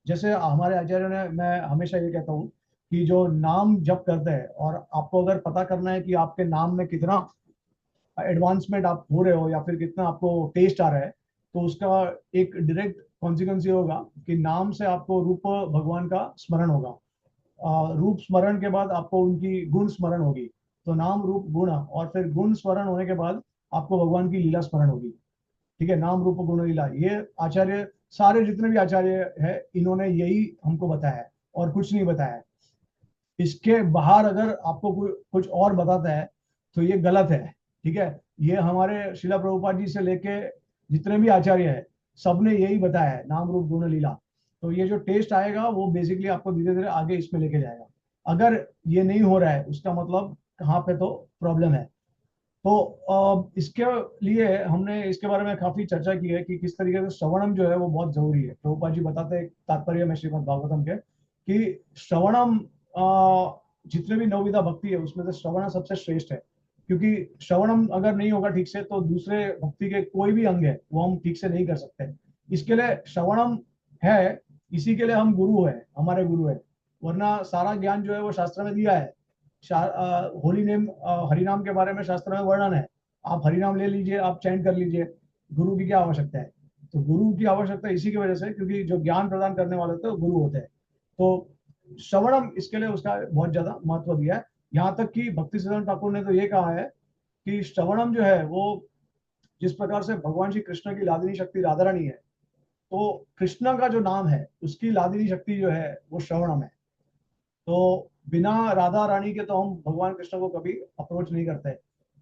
A: जैसे हमारे आचार्य ने, मैं हमेशा ये कहता हूँ कि जो नाम जप करते हैं, और आपको अगर पता करना है कि आपके नाम में कितना एडवांसमेंट आप हो रहे हो, या फिर कितना आपको टेस्ट आ रहा है, तो उसका एक डायरेक्ट कॉन्सिक्वेंस ये होगा कि नाम से आपको रूप भगवान का स्मरण होगा। रूप स्मरण के बाद आपको उनकी गुण स्मरण होगी। तो नाम रूप गुण, और फिर गुण स्मरण होने के बाद आपको भगवान की लीला स्मरण होगी। ठीक है, नाम रूप गुण लीला, ये आचार्य, सारे जितने भी आचार्य है, इन्होंने यही हमको बताया है और कुछ नहीं बताया है। इसके बाहर अगर आपको कुछ और बताता है तो ये गलत है। ठीक है, ये हमारे शिला प्रभुपाद जी से लेके जितने भी आचार्य है, सबने यही बताया है, नाम रूप गुण लीला। तो ये जो टेस्ट आएगा वो बेसिकली आपको धीरे धीरे आगे इसमें लेके जाएगा। अगर ये नहीं हो रहा है, उसका मतलब कहाँ पे तो प्रॉब्लम है। तो इसके लिए हमने इसके बारे में काफी चर्चा की है कि किस तरीके से श्रवणम जो है वो बहुत जरूरी है। प्रभुपाद जी बताते हैं तात्पर्य में श्रीमद् भागवतम के, कि श्रवणम, जितने भी नवविधा भक्ति है उसमें से श्रवण सबसे श्रेष्ठ है। क्योंकि श्रवणम अगर नहीं होगा ठीक से, तो दूसरे भक्ति के कोई भी अंग है वो हम ठीक से नहीं कर सकते। इसके लिए श्रवणम है, इसी के लिए हम गुरु है, हमारे गुरु है। वरना सारा ज्ञान जो है वो शास्त्र में दिया है। होली नेम, हरिनाम के बारे में शास्त्र में वर्णन है। आप हरिनाम ले लीजिए, आप चैंट कर लीजिए, गुरु की क्या आवश्यकता है? तो गुरु की आवश्यकता इसी की वजह से, क्योंकि जो ज्ञान प्रदान करने वाले होते हैं वो गुरु होते हैं। तो श्रवणम इसके लिए उसका बहुत ज्यादा महत्व दिया है। यहाँ तक कि भक्ति सिद्धांत ठाकुर ने तो ये कहा है कि श्रवणम जो है वो, जिस प्रकार से भगवान श्री कृष्ण की लादिनी शक्ति राधा रानी है, तो कृष्ण का जो नाम है उसकी लादिनी शक्ति जो है वो श्रवणम है। तो बिना राधा रानी के तो हम भगवान कृष्ण को कभी अप्रोच नहीं करते।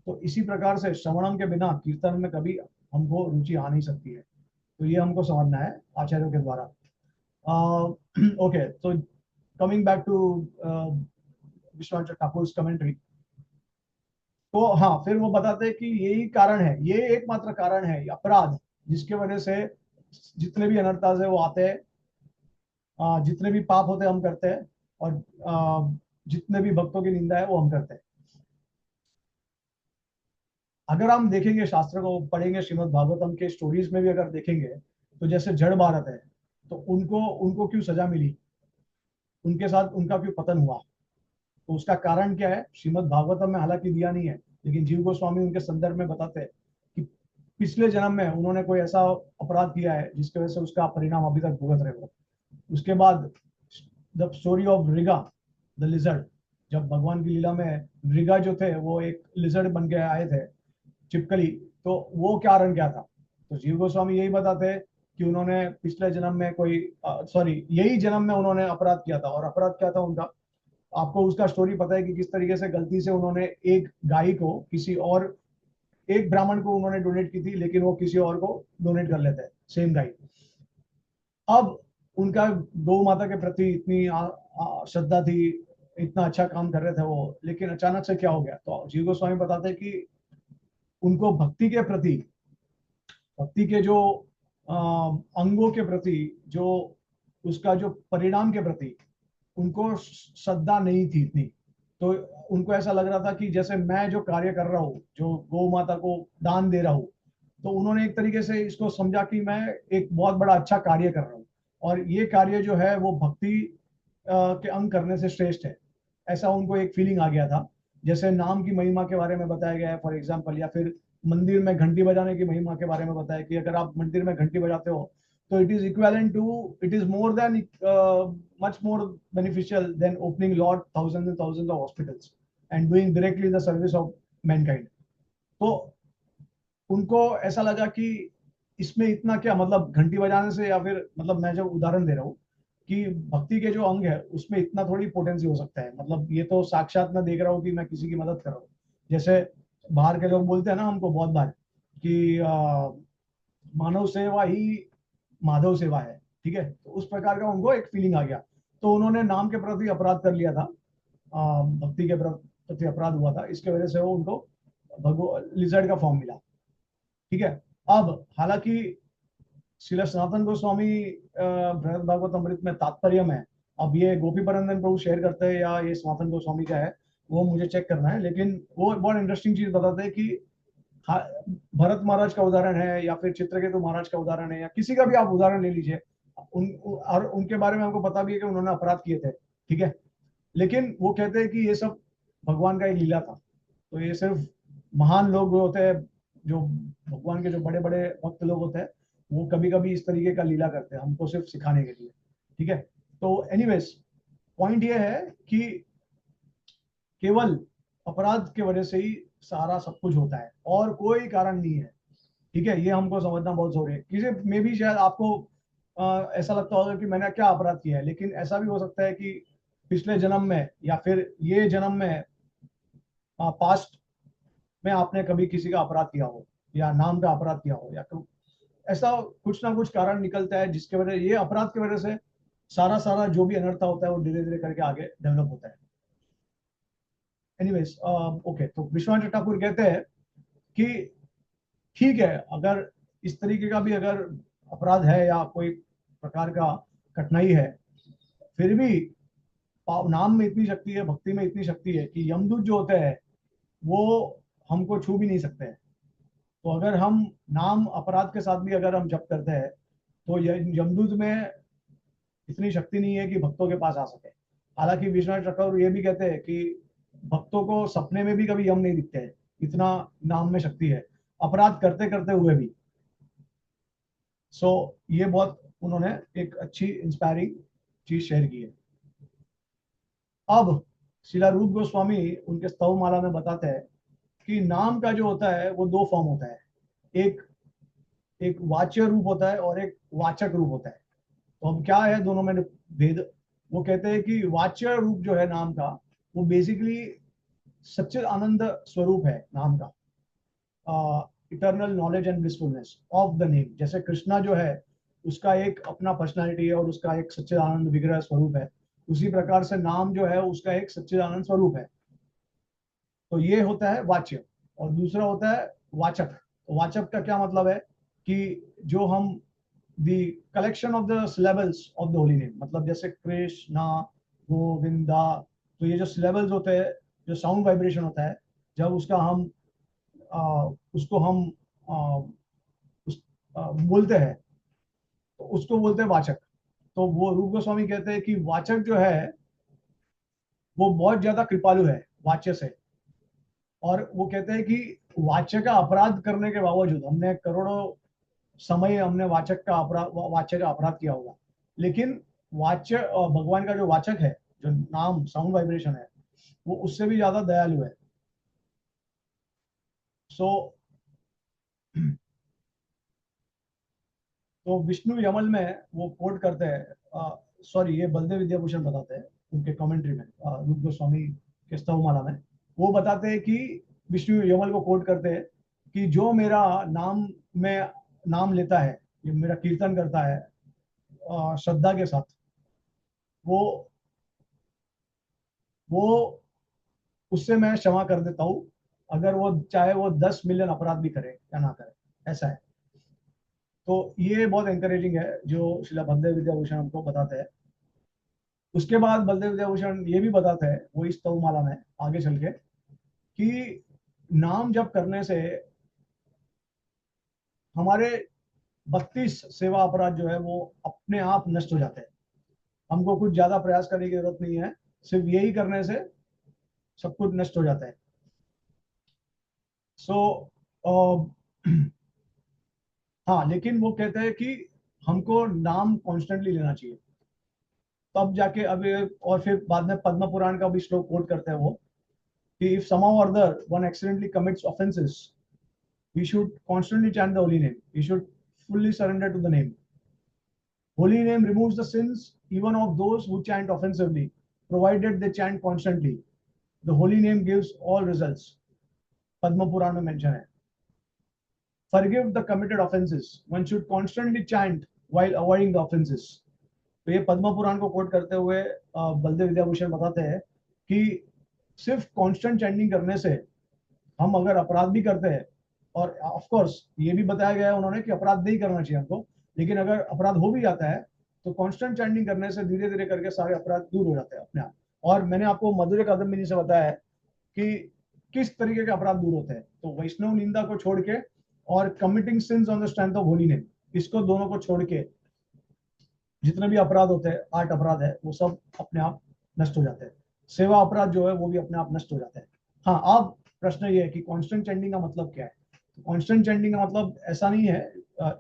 A: तो इसी प्रकार से श्रवणम के बिना कीर्तन में कभी हमको रुचि आ नहीं सकती है। तो ये हमको समझना है आचार्यों के द्वारा। ओके, तो coming back to Vishwanath Thakur commentary. तो हाँ, फिर वो बताते हैं कि यही कारण है, ये एकमात्र कारण है अपराध, जिसके वजह से जितने भी अनर्थास है वो आते हैं, जितने भी पाप होते हैं हम करते हैं, और जितने भी भक्तों की निंदा है वो हम करते हैं। अगर हम देखेंगे शास्त्र को, पढ़ेंगे श्रीमद् भागवतम के स्टोरीज में भी अगर देखेंगे, तो जैसे जड़ भारत है, तो उनको उनको क्यों सजा मिली, उनके साथ उनका क्यों पतन हुआ? तो उसका कारण क्या है, श्रीमद् भागवतम में हालांकि दिया नहीं है, लेकिन जीव गोस्वामी उनके संदर्भ में बताते हैं कि पिछले जन्म में उन्होंने कोई ऐसा अपराध किया है जिसकी वजह से उसका परिणाम अभी तक भुगत रहे हो। उसके बाद the story of Nriga the lizard, जब भगवान की लीला में ऋगा जो थे वो एक लिजर्ड बन के आए थे, चिपकली, तो वो कारण क्या था? तो जीव गोस्वामी यही बताते हैं कि उन्होंने पिछले जन्म में कोई, सॉरी, यही जन्म में उन्होंने अपराध किया था। और अपराध क्या था उनका? आपको उसका स्टोरी पता है कि किस तरीके से गलती से उन्होंने एक गाय को किसी और, एक ब्राह्मण को उन्होंने डोनेट की थी, लेकिन वो किसी और को डोनेट कर लेते हैं सेम गाय। अब उनका गौ माता के प्रति इतनी श्रद्धा थी, इतना अच्छा काम कर रहे थे वो, लेकिन अचानक से क्या हो गया? तो जीव गोस्वामी बताते हैं कि उनको भक्ति के प्रति, भक्ति के जो अंगों के प्रति, जो उसका जो परिणाम के प्रति उनको श्रद्धा नहीं थी इतनी। तो उनको ऐसा लग रहा था कि जैसे मैं जो कार्य कर रहा हूँ, जो गौ माता को दान दे रहा हूँ, तो उन्होंने एक तरीके से इसको समझा कि मैं एक बहुत बड़ा अच्छा कार्य कर रहा हूँ, और ये कार्य जो है वो भक्ति के अंग करने से श्रेष्ठ है। ऐसा उनको एक फीलिंग आ गया था। जैसे नाम की महिमा के बारे में बताया गया है फॉर एग्जाम्पल, या फिर मंदिर में घंटी बजाने की महिमा के बारे में बताया कि अगर आप मंदिर में घंटी बजाते हो So it is more than much more beneficial than opening lot thousands and thousands of hospitals and doing directly the service of mankind. तो उनको ऐसा लगा कि इसमें इतना क्या, मतलब घंटी बजाने से, या फिर मतलब मैं जो उदाहरण दे रहा हूँ कि भक्ति के जो अंग है उसमें इतना थोड़ी पोटेंसी हो सकता है, मतलब ये तो साक्षात मैं देख रहा हूँ कि मैं किसी की मदद कर रहा हूँ। जैसे बाहर के लोग बोलते हैं ना हमको बहुत बार कि मानव सेवा ही माधव सेवा है, ठीक है, तो उस प्रकार का उनको एक फीलिंग आ गया। तो उन्होंने नाम के प्रति अपराध कर लिया था, भक्ति के प्रति अपराध हुआ था, इसके वजह से वो उनको भगवान लिजर्ड का फॉर्म मिला, ठीक है। अब हालांकि श्रील सनातन गोस्वामी बृहद भागवत अमृत में तात्पर्य में, अब ये गोपी परंदन प्रभु शेयर करते हैं या ये सनातन गोस्वामी का है वो मुझे चेक करना है, लेकिन वो बहुत इंटरेस्टिंग चीज बताते हैं कि भरत महाराज का उदाहरण है या फिर चित्रकेतु महाराज का उदाहरण है या किसी का भी आप उदाहरण ले लीजिए, और उनके बारे में हमको पता भी है कि उन्होंने अपराध किए थे, ठीक है, लेकिन वो कहते हैं कि ये सब भगवान का एक लीला था। तो ये सिर्फ महान लोग होते हैं, जो भगवान के जो बड़े बड़े भक्त लोग होते हैं, वो कभी कभी इस तरीके का लीला करते हैं हमको सिर्फ सिखाने के लिए, ठीक है। तो एनीवेज पॉइंट ये है कि केवल अपराध की वजह से ही सारा सब कुछ होता है और कोई कारण नहीं है, ठीक है। ये हमको समझना बहुत जरूरी है। किसी में भी शायद आपको ऐसा लगता होगा कि मैंने क्या अपराध किया है, लेकिन ऐसा भी हो सकता है कि पिछले जन्म में या फिर ये जन्म में पास्ट में आपने कभी किसी का अपराध किया हो या नाम का अपराध किया हो, या तो ऐसा कुछ ना कुछ कारण निकलता है जिसके वजह, ये अपराध की वजह से सारा सारा जो भी अनर्थ होता है वो धीरे धीरे करके आगे डेवलप होता है। एनीवेज ओके, तो विश्वनाथ ठाकुर कहते हैं कि ठीक है, अगर इस तरीके का भी अगर अपराध है या कोई प्रकार का कठिनाई है, फिर भी नाम में इतनी शक्ति है, भक्ति में इतनी शक्ति है कि यमदूत जो होते हैं वो हमको छू भी नहीं सकते हैं। तो अगर हम नाम अपराध के साथ भी अगर हम जप करते हैं तो यमदूत में इतनी शक्ति नहीं है कि भक्तों के पास आ सके। हालांकि विश्वनाथ ठाकुर ये भी कहते हैं कि भक्तों को सपने में भी कभी यम नहीं दिखते हैं, इतना नाम में शक्ति है अपराध करते करते हुए भी। सो ये बहुत उन्होंने एक अच्छी इंस्पायरिंग चीज शेयर की है। अब शिला रूप गोस्वामी उनके स्तव माला में बताते हैं कि नाम का जो होता है वो दो फॉर्म होता है, एक एक वाच्य रूप होता है और एक वाचक रूप होता है। तो अब क्या है दोनों में भेद? वो कहते हैं कि वाच्य रूप जो है नाम का वो बेसिकली सच्चिद आनंद स्वरूप है नाम का, eternal knowledge and blissfulness of the name. जैसे कृष्णा जो है उसका एक अपना पर्सनालिटी है और उसका एक सच्चिदानंद विग्रह स्वरूप है, उसी प्रकार से नाम जो है उसका एक सच्चिदानंद स्वरूप है। तो ये होता है वाच्य, और दूसरा होता है वाचक। तो वाचक का क्या मतलब है कि जो हम the collection of the syllables of the holy name, मतलब जैसे कृष्णा, गोविंदा, तो ये जो सिलेबल्स होते हैं, जो साउंड वाइब्रेशन होता है, जब उसका हम उसको हम बोलते हैं तो उसको बोलते हैं वाचक। तो वो रूप गोस्वामी कहते हैं कि वाचक जो है वो बहुत ज्यादा कृपालु है वाच्य से, और वो कहते हैं कि वाच्य का अपराध करने के बावजूद, हमने करोड़ों समय हमने वाच्य का अपराध किया होगा, लेकिन वाच्य भगवान का जो वाचक है, जो नाम साउंड वाइब्रेशन है, वो उससे भी ज्यादा दयालु है। सो तो विष्णु यमल में वो कोट करते हैं, सॉरी ये बलदेव विद्याभूषण बताते हैं उनके कमेंट्री में, रूप गोस्वामी के स्तवमाला में वो बताते हैं कि विष्णु यमल को कोट करते हैं कि जो मेरा नाम में नाम लेता है, जो मेरा कीर्तन करता है श्रद्धा के साथ, वो वो उससे मैं क्षमा कर देता हूँ, अगर वो चाहे वो 10 मिलियन अपराध भी करे या ना करे, ऐसा है। तो ये बहुत एंकरेजिंग है जो श्रीला बलदेव विद्याभूषण हमको बताते हैं। उसके बाद बलदेव विद्याभूषण ये भी बताते हैं वो इस तवमाला में आगे चल के कि नाम जप करने से हमारे 32 सेवा अपराध जो है वो अपने आप नष्ट हो जाते हैं। हमको कुछ ज्यादा प्रयास करने की जरूरत नहीं है, सिर्फ यही करने से सब कुछ नष्ट हो जाता है। सो हाँ, लेकिन वो कहते हैं कि हमको नाम कॉन्स्टेंटली लेना चाहिए, तब जाके अभी। और फिर बाद में पद्म पुराण का भी श्लोक कोट करते हैं वो, कि if somehow or other one accidentally commits offenses, we should constantly chant the holy name. We should fully surrender to the name. Holy name removes the sins even of those who chant offensively, provided they chant constantly. The holy name gives all results. Padma Puran में mention है. Forgive the committed offenses. One should constantly chant while avoiding the offenses. तो ये पद्म पुराण को coat करते हुए बलदेव विद्याभूषण बताते हैं कि सिर्फ कांस्टेंट चैंटिंग करने से हम अगर अपराध भी करते हैं, और ऑफ कोर्स ये भी बताया गया है उन्होंने कि अपराध नहीं करना चाहिए हमको, लेकिन अगर अपराध हो भी जाता है तो कांस्टेंट चैंटिंग करने से धीरे धीरे करके सारे अपराध दूर हो जाते हैं अपने आप। और मैंने आपको मधुर कादम्बिनी से बताया है कि किस तरीके के अपराध दूर होते हैं। तो वैष्णव निंदा को छोड़ के और committing since on the strength of holy name, इसको दोनों को छोड़ के जितने भी अपराध होते हैं, 8 अपराध है, वो सब अपने आप नष्ट हो जाते हैं। सेवा अपराध जो है वो भी अपने आप नष्ट हो जाते हैं। हाँ, अब प्रश्न ये है कि कांस्टेंट चैंटिंग का मतलब क्या है। कांस्टेंट चैंटिंग का मतलब ऐसा नहीं है,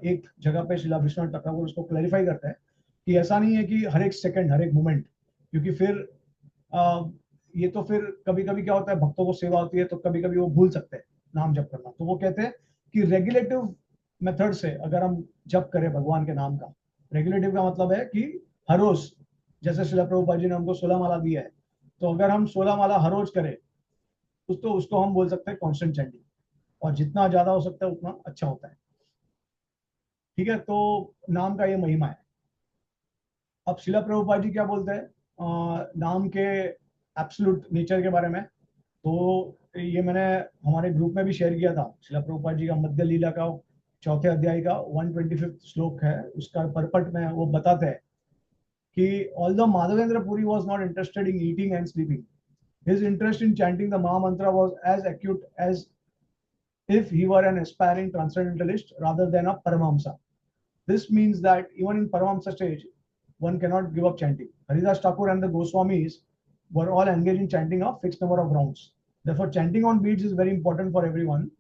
A: एक जगह पे शिला विश्वनाथ ठाकुर उसको क्लैरिफाई करते हैं कि ऐसा नहीं है कि हर एक सेकंड, हर एक मोमेंट, क्योंकि फिर ये तो फिर कभी कभी क्या होता है, भक्तों को सेवा होती है तो कभी कभी वो भूल सकते हैं नाम जप करना। तो वो कहते हैं कि रेगुलेटिव मेथड से अगर हम जप करें भगवान के नाम का, रेगुलेटिव का मतलब है कि हर रोज, जैसे शिला प्रभुपाद जी ने हमको 16 माला दिया है, तो अगर हम 16 माला हर रोज करें तो उसको हम बोल सकते हैं कॉन्स्टेंट चैंटिंग, और जितना ज्यादा हो सकता है उतना अच्छा होता है। ठीक है, तो नाम का ये महिमा है। अब शिला प्रभुपाद जी क्या बोलते हैं नाम के एब्सोल्यूट नेचर के बारे में। तो ये मैंने हमारे ग्रुप में भी शेयर किया था। शिला प्रभुपाद जी का मध्य लीला का 4थे अध्याय का 125 श्लोक है, उसका परपट में वो बताते हैं कि although Madhavendra Puri was not interested in eating and sleeping, his interest in chanting the Maha Mantra was as acute as if he were an aspiring transcendentalist rather than a Paramahamsa. This means that even in Paramahamsa stage, one cannot give up chanting. Haridas Thakur and the Goswamis were all engaged in chanting a fixed number of rounds. Therefore, chanting on beats is very important for everyone,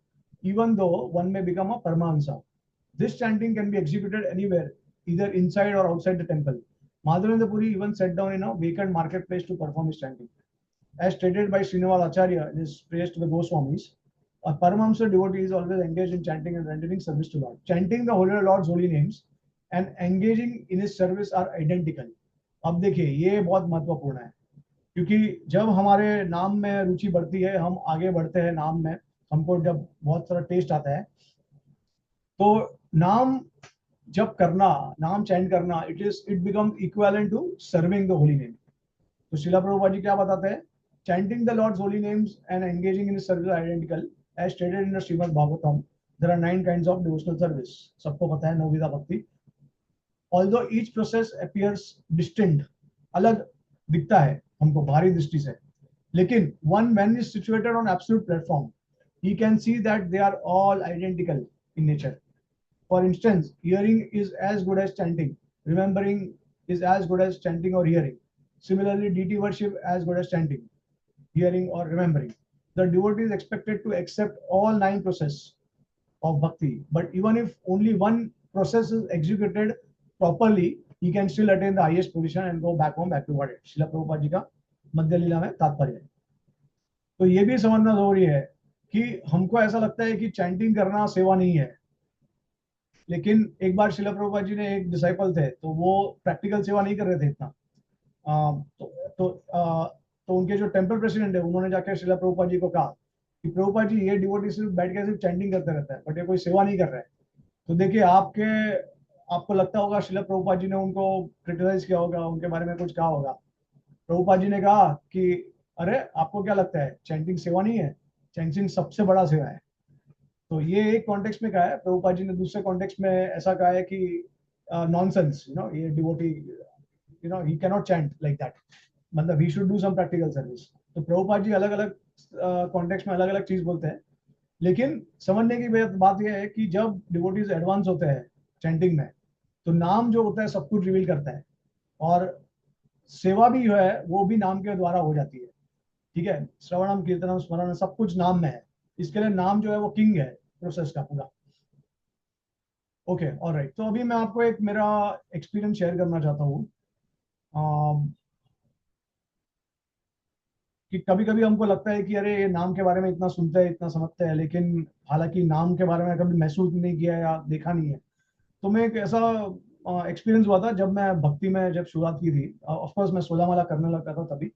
A: even though one may become a Paramahamsa. This chanting can be executed anywhere, either inside or outside the temple. Madhavendra Puri even sat down in a vacant marketplace to perform his chanting. As stated by Srinivas Acharya in his praise to the Goswamis, a Paramahamsa devotee is always engaged in chanting and rendering service to Lord. Chanting the Holy Lord's holy names and engaging in his service are identical. अब देखिए ये बहुत महत्वपूर्ण है, क्योंकि जब हमारे नाम में रुचि बढ़ती है, हम आगे बढ़ते हैं नाम में, हमको जब बहुत सारा टेस्ट आता है, तो नाम जब करना, नाम चैंट करना, it become equivalent to serving the holy name. तो शिला प्रभुपाद जी क्या बताते हैं, chanting the Lord's holy names and engaging in his service are identical, as stated in the Srimad Bhagavatam. There are 9 kinds of devotional service. सबको पता है नवविधा भक्ति। Although each process appears distinct, अलग दिखता है हमको बाहरी दृष्टि से, लेकिन one man is situated on absolute platform, he can see that they are all identical in nature. For instance, hearing is as good as chanting, remembering is as good as chanting or hearing. Similarly, deity worship as good as chanting, hearing or remembering. The devotee is expected to accept all 9 processes of bhakti, but even if only one process is executed properly, he can still attain the highest position and go back home back to Godhead. शिला प्रभुपाद जी का मध्य लीला में तात्पर्य है। तो ये भी समझना जरूरी है कि हमको ऐसा लगता है कि चैंटिंग करना सेवा नहीं है, लेकिन एक बार शिला प्रभुपाद जी ने, एक डिसाइपल थे, तो वो प्रैक्टिकल सेवा नहीं कर रहे थे इतना। तो उनके जो टेम्पल प्रेसिडेंट है, उन्होंने जाकर शिला प्रभुपाद जी को कहा कि प्रभुपाद जी ये डिवोटी सिर्फ बैठ के सिर्फ चैंटिंग करते रहता है, बट ये कोई सेवा नहीं कर रहा है। तो देखिए आपको लगता होगा शिला प्रभुपाद जी ने उनको क्रिटिसाइज किया होगा, उनके बारे में कुछ कहा होगा। प्रभुपाद जी ने कहा कि अरे आपको क्या लगता है चैंटिंग सेवा नहीं है, चैंटिंग सबसे बड़ा सेवा है। तो ये एक कॉन्टेक्स्ट में कहा है। प्रभुपाद जी ने दूसरे कॉन्टेक्स्ट में ऐसा कहा है कि नॉनसेंस, ये devotee, he cannot chant like that, मतलब he should do some practical service। तो प्रभुपाद जी अलग अलग कॉन्टेक्स्ट में अलग अलग चीज बोलते हैं, लेकिन समझने की बात यह है कि जब डिवोटीज एडवांस होते हैं चैंटिंग में, तो नाम जो होता है सब कुछ रिवील करता है, और सेवा भी जो है वो भी नाम के द्वारा हो जाती है। ठीक है, श्रवणम कीर्तनम स्मरण सब कुछ नाम में है, इसके लिए नाम जो है वो किंग है प्रोसेस का पूरा। Okay, alright. तो अभी मैं आपको एक मेरा एक्सपीरियंस शेयर करना चाहता हूँ। कि कभी कभी हमको लगता है कि अरे ये नाम के बारे में इतना सुनते हैं, इतना समझते हैं, लेकिन हालांकि नाम के बारे में कभी महसूस नहीं किया या देखा नहीं है। तो मैं एक ऐसा एक्सपीरियंस हुआ था जब मैं भक्ति में जब शुरुआत की थी। ऑफ कोर्स मैं सोलह माला करने लगा था तभी।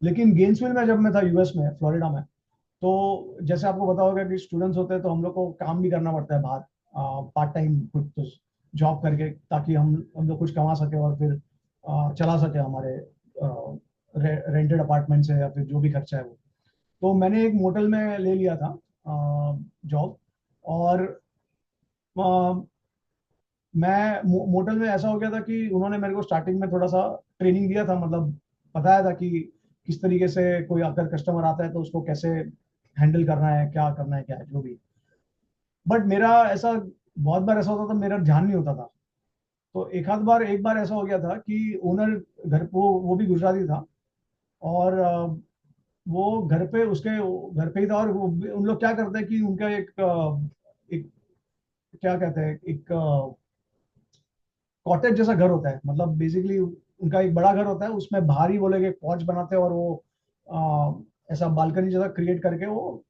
A: लेकिन गेंसविल में जब मैं था, यूएस में, फ्लोरिडा में, तो जैसे आपको पता होगा कि स्टूडेंट्स होते हैं तो हम लोग को काम भी करना पड़ता है बाहर, पार्ट टाइम कुछ तो जॉब करके, ताकि हम लोग कुछ कमा सके और फिर चला सके हमारे रेंटेड अपार्टमेंट से या फिर जो भी खर्चा है वो। तो मैंने एक मोटल में ले लिया था जॉब। और अ, मैं मोटल में ऐसा हो गया था कि उन्होंने मेरे को स्टार्टिंग में थोड़ा सा ट्रेनिंग दिया था, मतलब बताया था कि किस तरीके से कोई अगर कस्टमर आता है तो उसको कैसे हैंडल करना है, क्या करना है, क्या है जो भी। बट मेरा ऐसा बहुत बार ऐसा होता था, मेरा ध्यान नहीं होता था। तो एक बार ऐसा हो गया था कि ओनर घर, वो भी गुजराती था। और वो घर पे, उसके घर पे ही था। और उन लोग क्या करते हैं कि उनका एक क्या कहते हैं, एक कॉटेज जैसा घर होता है, मतलब बेसिकली उनका एक बड़ा घर होता है, उसमें बाहर ही वो लोग एक पॉच बनाते हैं और वो ऐसा बालकनी जैसा क्रिएट करके वो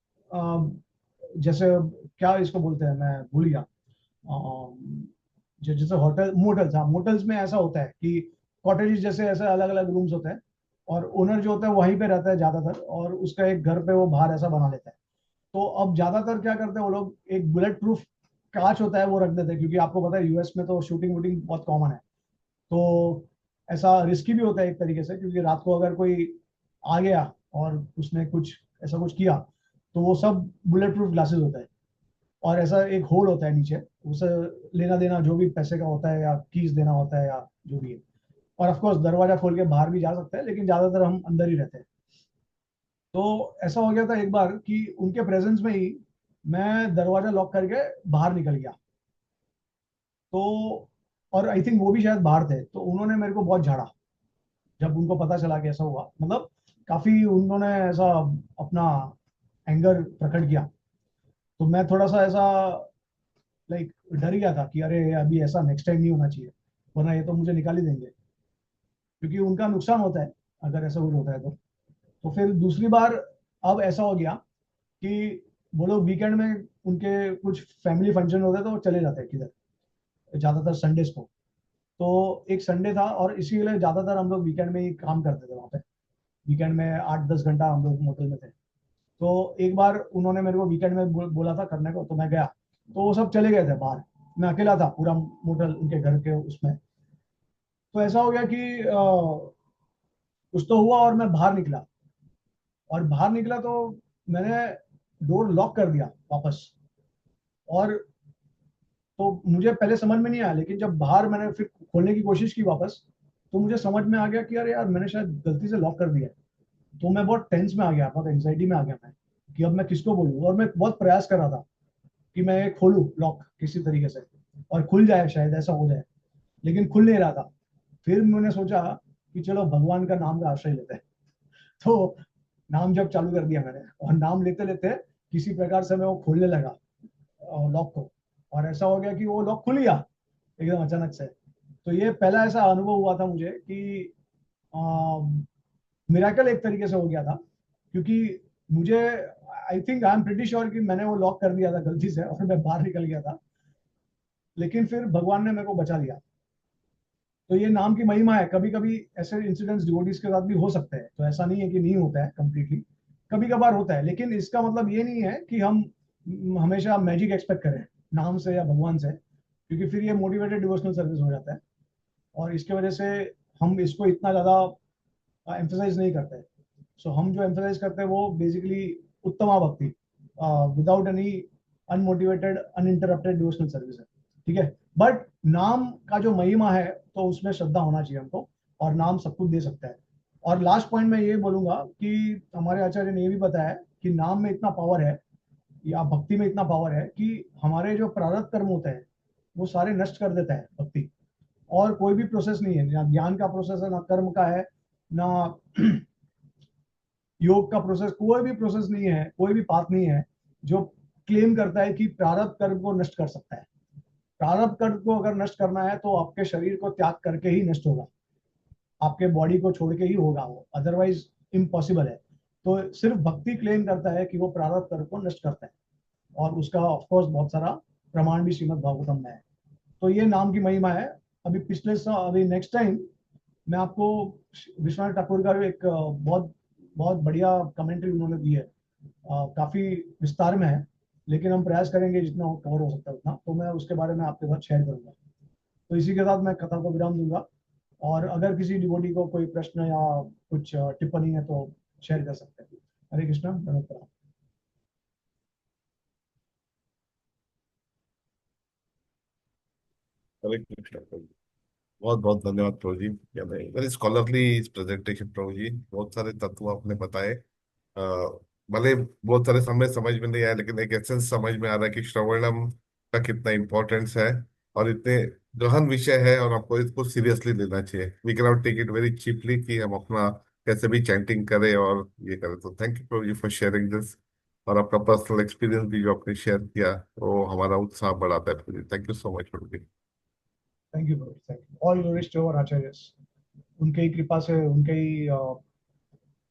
A: जैसे, क्या इसको बोलते हैं, मैं भूल गया। जैसे होटल, मोटल्स, हाँ मोटल्स में ऐसा होता है कि कॉटेजेस जैसे ऐसे अलग अलग रूम्स होते हैं। और ओनर जो होता है वहीं पे रहता है ज्यादातर, और उसका एक घर पे वो बाहर ऐसा बना लेता है। तो अब ज्यादातर क्या करते हैं वो लोग, एक बुलेट प्रूफ कांच होता है वो रख देते हैं, क्योंकि आपको पता है यूएस में तो शूटिंग वूटिंग बहुत कॉमन है। तो ऐसा रिस्की भी होता है एक तरीके से, क्योंकि रात को अगर कोई आ गया और उसने कुछ ऐसा कुछ किया, तो वो सब बुलेट प्रूफ ग्लासेस होता है। और ऐसा एक होल होता है नीचे, उसे लेना देना जो भी पैसे का होता है या कीज देना होता है या जो भी है। और ऑफ कोर्स दरवाजा खोल के बाहर भी जा सकते हैं, लेकिन ज्यादातर हम अंदर ही रहते हैं। तो ऐसा हो गया था एक बार कि उनके प्रेजेंस में ही मैं दरवाजा लॉक करके बाहर निकल गया। तो और आई थिंक वो भी शायद बाहर थे, तो उन्होंने मेरे को बहुत झाड़ा जब उनको पता चला कि ऐसा हुआ। मतलब काफी उन्होंने ऐसा अपना एंगर प्रकट किया। तो मैं थोड़ा सा ऐसा लाइक डर गया था कि अरे अभी ऐसा नेक्स्ट टाइम नहीं होना चाहिए, वरना ये तो मुझे निकाल ही देंगे, क्योंकि उनका नुकसान होता है अगर ऐसा कुछ होता है तो। तो फिर दूसरी बार अब ऐसा हो गया कि वो लोग वीकेंड में, उनके कुछ फैमिली फंक्शन होते हैं तो वो चले जाते हैं किधर, ज्यादातर संडेज को। तो एक संडे था और इसीलिए ज्यादातर हम लोग वीकेंड में ही काम करते थे वहाँ पे। वीकेंड में 8-10 घंटा हम लोग मोटल में थे। तो एक बार उन्होंने मेरे को वीकेंड में बोला था करने को, तो मैं गया। तो वो सब चले गए थे बाहर, मैं अकेला था पूरा मोटल उनके घर के उसमें। तो ऐसा हो गया कि कुछ तो हुआ और मैं बाहर निकला। और बाहर निकला तो मैंने डोर लॉक कर दिया वापस। और तो मुझे पहले समझ में नहीं आया, लेकिन जब बाहर मैंने फिर खोलने की कोशिश की वापस, तो मुझे समझ में आ गया कि अरे यार मैंने शायद गलती से लॉक कर दिया है। तो मैं बहुत टेंस में आ गया, बहुत एंजाइटी में आ गया मैं, कि अब मैं किसको बोलूँ। और मैं बहुत प्रयास कर रहा था कि मैं ये खोलूँ लॉक किसी तरीके से, और खुल जाए, शायद ऐसा हो जाए। लेकिन खुल नहीं रहा था। फिर मैंने सोचा कि चलो भगवान का नाम का आश्रय लेते हैं। तो नाम जब चालू कर दिया मैंने, और नाम लेते लेते किसी प्रकार से मैं वो खोलने लगा लॉक को। और ऐसा हो गया कि वो लॉक खुल गया एकदम अचानक से। तो ये पहला ऐसा अनुभव हुआ था मुझे कि मिराकल एक तरीके से हो गया था। क्योंकि मुझे, I think I am pretty sure कि मैंने वो लॉक कर दिया था गलती से और मैं बाहर निकल गया था। लेकिन फिर भगवान ने मेरे को बचा लिया। तो ये नाम की महिमा है। कभी कभी ऐसे इंसिडेंट्स डिवोटीज के साथ भी हो सकते हैं, तो ऐसा नहीं है कि नहीं होता है कंप्लीटली, कभी कभार होता है। लेकिन इसका मतलब ये नहीं है कि हम हमेशा मैजिक एक्सपेक्ट करें नाम से या भगवान से, क्योंकि फिर ये मोटिवेटेड डिवोशनल सर्विस हो जाता है। और इसके वजह से हम इसको इतना ज्यादा एम्फेसाइज नहीं करते हैं। सो हम जो एम्फेसाइज करते हैं वो बेसिकली उत्तमा भक्ति, without any unmotivated uninterrupted devotional service है। ठीक है। बट नाम का जो महिमा है, तो उसमें श्रद्धा होना चाहिए हमको, और नाम सब कुछ दे सकता है। और लास्ट पॉइंट मैं ये बोलूंगा कि हमारे आचार्य ने ये भी बताया कि नाम में इतना पावर है, या भक्ति में इतना पावर है, कि हमारे जो प्रारब्ध कर्म होते हैं वो सारे नष्ट कर देता है भक्ति। और कोई भी प्रोसेस नहीं है, ना ज्ञान का प्रोसेस है, ना कर्म का है, ना योग का प्रोसेस, कोई भी प्रोसेस नहीं है, कोई भी पाथ नहीं है जो क्लेम करता है कि प्रारब्ध कर्म को नष्ट कर सकता है। प्रारब्ध कर्म को अगर नष्ट करना है तो आपके शरीर को त्याग करके ही नष्ट होगा, आपके बॉडी को छोड़ के ही होगा वो, अदरवाइज इम्पॉसिबल है। तो सिर्फ भक्ति क्लेम करता है कि वो प्रारब्ध कर्म को नष्ट करता है, और उसका ऑफकोर्स बहुत सारा प्रमाण भी श्रीमद् भागवतम में है। तो ये नाम की महिमा है। अभी नेक्स्ट टाइम मैं आपको विश्वनाथ ठाकुर का एक बहुत बहुत बढ़िया कमेंट्री उन्होंने दी है, काफी विस्तार में है, लेकिन हम प्रयास करेंगे जितना कवर हो सकता है उतना, तो मैं उसके बारे में आपके साथ शेयर करूंगा। तो इसी के साथ मैं कथा को विराम दूंगा, और अगर किसी डिवोटी को कोई प्रश्न या कुछ टिप्पणी है तो शेयर कर सकते हैं। हरे कृष्णा, धन्यवाद।
B: हरे कृष्ण प्रभु। बहुत बहुत धन्यवाद प्रभु जी, वेरी स्कॉलरली प्रेजेंटेशन प्रभु जी। बहुत सारे तत्व आपने बताए। अ, भले बहुत सारे समय समझ में नहीं आया, लेकिन एक एसेंस समझ में आ रहा है कि श्रवणम का कितना इम्पोर्टेंस है, और इतने गहन विषय है, और आपको इसको सीरियसली लेना चाहिए। We can not take it very cheaply कि हम अपना कैसे भी चैंटिंग करें और ये करें। तो thank you Prabhu ji for sharing this, और आपका पर्सनल एक्सपीरियंस भी जो आपने शेयर किया वो हमारा उत्साह बढ़ाता है प्रभु जी। Thank you so much prabhu ji.
A: Thank you, thank you. All glories to our acharyas, उनके ही कृपा से, उनके ही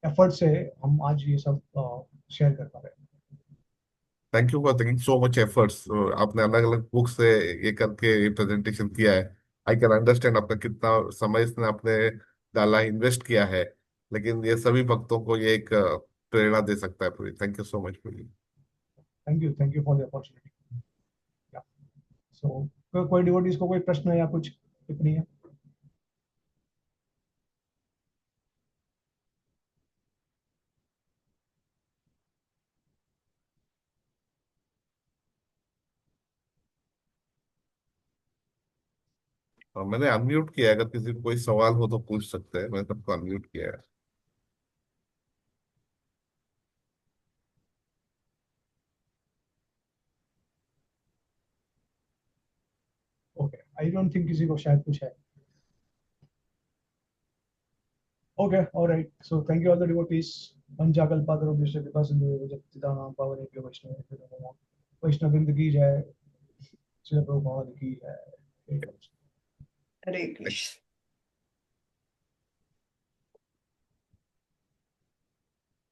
A: एफर्ट से हम आज ये सब शेयर कर पा रहे हैं।
B: Thank you for taking so much efforts. आपने अलग अलग बुक से ये करके ये प्रेजेंटेशन किया है। आई कैन अंडरस्टैंड आपका कितना समय इसने आपने डाला, इन्वेस्ट किया है। लेकिन ये सभी भक्तों को ये एक प्रेरणा दे सकता है पूरी। थैंक यू सो मच पूरी।
A: Thank you for the opportunity. So कोई डिवोटीज को कोई प्रश्न या कुछ टिप्पणी है?
B: मैंने अनम्यूट किया है, अगर किसी को कोई सवाल हो तो पूछ सकते हैं। मैंने सबको अनम्यूट किया है।
A: ओके, आई डोंट थिंक किसी को शायद कुछ है। Okay, alright, so thank you all the devotees. पंचाकल्पातरुभ्यश्च कृपा सिंधु पतितानां पावनेभ्यो वैष्णवेभ्यो नमो नमः। वैष्णववृंद की जय, श्रील प्रभुपाद की जय।
C: हरे कृष्ण।